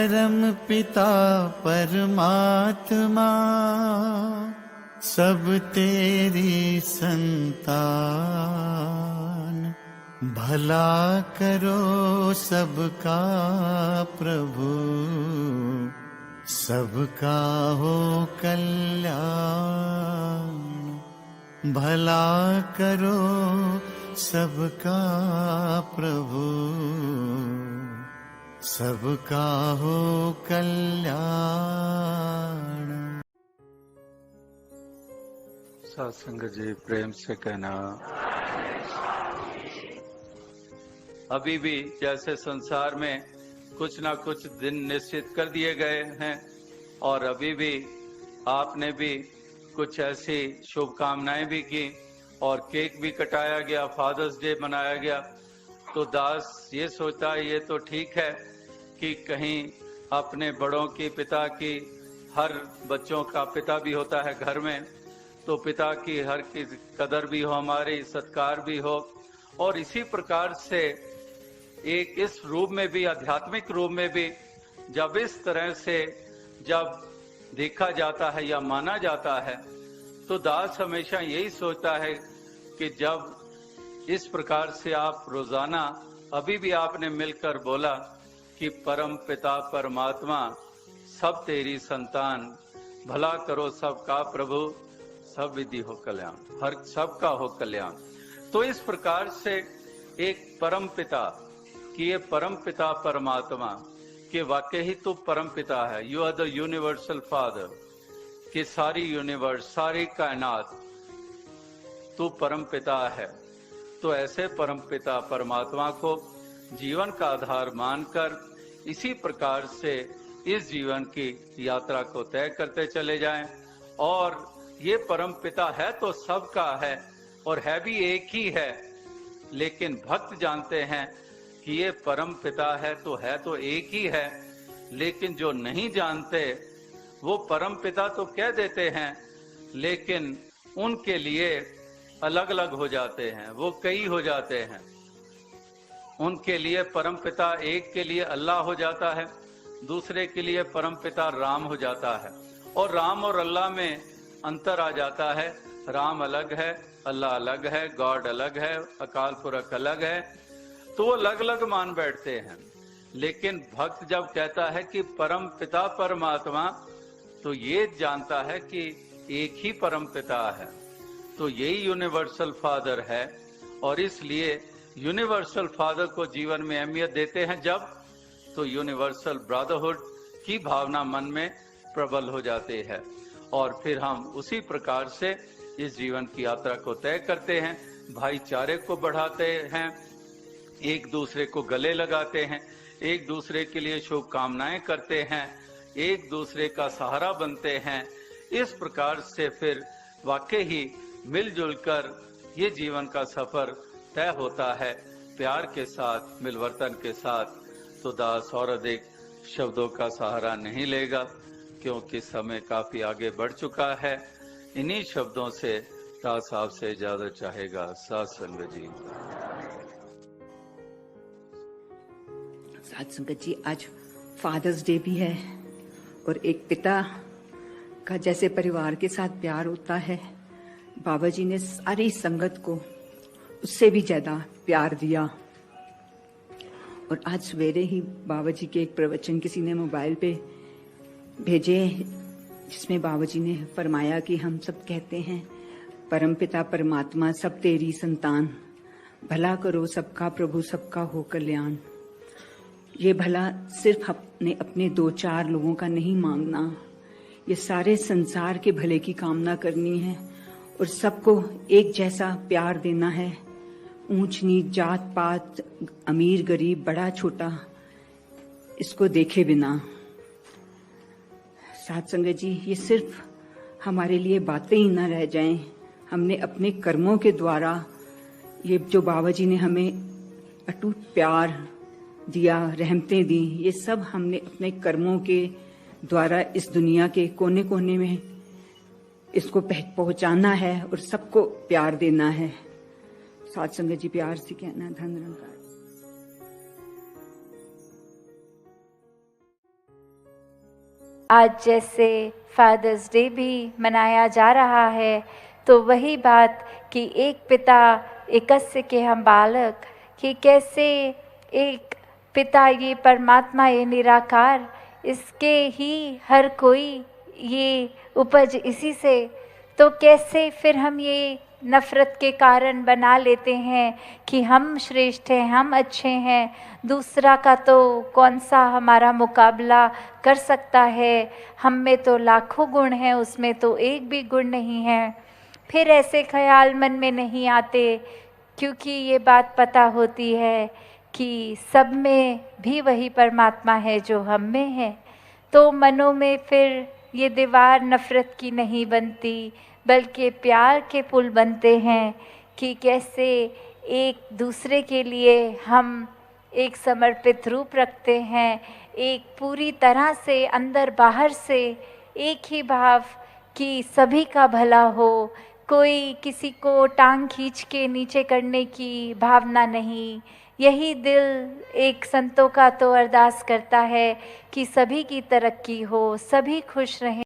परम पिता परमात्मा सब तेरी संतान, भला करो सबका प्रभु, सबका हो कल्याण। भला करो सबका प्रभु, सबका हो कल्याण। सत्संग जी प्रेम से कहना, अभी भी जैसे संसार में कुछ ना कुछ दिन निश्चित कर दिए गए हैं और अभी भी आपने भी कुछ ऐसी शुभकामनाएं भी की और केक भी कटाया गया, फादर्स डे मनाया गया, तो दास ये सोचता है ये तो ठीक है कि कहीं अपने बड़ों की, पिता की, हर बच्चों का पिता भी होता है घर में, तो पिता की हर की कदर भी हो, हमारी सत्कार भी हो। और इसी प्रकार से एक इस रूप में भी, आध्यात्मिक रूप में भी जब इस तरह से जब देखा जाता है या माना जाता है, तो दास हमेशा यही सोचता है कि जब इस प्रकार से आप रोजाना, अभी भी आपने मिलकर बोला कि परम पिता परमात्मा सब तेरी संतान, भला करो सबका प्रभु, सब विधि हो कल्याण, हर सबका हो कल्याण। तो इस प्रकार से एक परम पिता कि ये परम पिता परमात्मा कि वाकई ही तो परम पिता है, you are the universal father, कि सारी यूनिवर्स, सारी कायनात तू परम पिता है। तो ऐसे परम पिता परमात्मा को जीवन का आधार मानकर इसी प्रकार से इस जीवन की यात्रा को तय करते चले जाएं। और ये परम पिता है तो सबका है और है भी एक ही है, लेकिन भक्त जानते हैं कि ये परम पिता है तो एक ही है, लेकिन जो नहीं जानते वो परम पिता तो कह देते हैं, लेकिन उनके लिए अलग अलग हो जाते हैं, वो कई हो जाते हैं। उनके लिए परम पिता एक के लिए अल्लाह हो जाता है, दूसरे के लिए परम पिता राम हो जाता है, और राम और अल्लाह में अंतर आ जाता है। राम अलग है, अल्लाह अलग है, गॉड अलग है, अकाल पुरख अलग है, तो वो अलग अलग मान बैठते हैं। लेकिन भक्त जब कहता है कि परम पिता परमात्मा, तो ये जानता है कि एक ही परम पिता है, तो यही यूनिवर्सल फादर है। और इसलिए यूनिवर्सल फादर को जीवन में अहमियत देते हैं जब, तो यूनिवर्सल ब्रदरहुड की भावना मन में प्रबल हो जाती है और फिर हम उसी प्रकार से इस जीवन की यात्रा को तय करते हैं, भाईचारे को बढ़ाते हैं, एक दूसरे को गले लगाते हैं, एक दूसरे के लिए शुभकामनाएं करते हैं, एक दूसरे का सहारा बनते हैं। इस प्रकार से फिर वाकई ही मिलजुल कर ये जीवन का सफर तय होता है, प्यार के साथ, मिलवर्तन के साथ। तो दास और अधिक शब्दों का सहारा नहीं लेगा क्योंकि समय काफी आगे बढ़ चुका है। इन्हीं शब्दों से दास आपसे इजाजत चाहेगा। साथ संगत जी, साथ संगत जी, आज फादर्स डे भी है और एक पिता का जैसे परिवार के साथ प्यार होता है, बाबा जी ने सारी संगत को उससे भी ज्यादा प्यार दिया। और आज सवेरे ही बाबा जी के एक प्रवचन किसी ने मोबाइल पे भेजे, जिसमें बाबा जी ने फरमाया कि हम सब कहते हैं परमपिता परमात्मा सब तेरी संतान, भला करो सबका प्रभु, सबका हो कल्याण। ये भला सिर्फ अपने दो चार लोगों का नहीं मांगना, ये सारे संसार के भले की कामना करनी है और सबको एक जैसा प्यार देना है। ऊंच नीच, जात पात, अमीर गरीब, बड़ा छोटा, इसको देखे बिना। साथ संगत जी, ये सिर्फ हमारे लिए बातें ही न रह जाएं, हमने अपने कर्मों के द्वारा ये जो बाबा जी ने हमें अटूट प्यार दिया, रहमतें दी, ये सब हमने अपने कर्मों के द्वारा इस दुनिया के कोने कोने में इसको पहुंचाना है और सबको प्यार देना है। साथ संगत जी, प्यार से कहना, धन निरंकार। आज जैसे फादर्स डे भी मनाया जा रहा है, तो वही बात कि एक पिता एकस्य के हम बालक, कि कैसे एक पिता ये परमात्मा ये निराकार, इसके ही हर कोई ये उपज इसी से, तो कैसे फिर हम ये नफ़रत के कारण बना लेते हैं कि हम श्रेष्ठ हैं, हम अच्छे हैं, दूसरा का तो कौन सा हमारा मुकाबला कर सकता है, हम में तो लाखों गुण हैं, उसमें तो एक भी गुण नहीं है। फिर ऐसे ख्याल मन में नहीं आते, क्योंकि ये बात पता होती है कि सब में भी वही परमात्मा है जो हम में है। तो मनों में फिर ये दीवार नफ़रत की नहीं बनती, बल्कि प्यार के पुल बनते हैं कि कैसे एक दूसरे के लिए हम एक समर्पित रूप रखते हैं, एक पूरी तरह से अंदर बाहर से एक ही भाव कि सभी का भला हो, कोई किसी को टांग खींच के नीचे करने की भावना नहीं। यही दिल एक संतों का तो अरदास करता है कि सभी की तरक्की हो, सभी खुश रहें।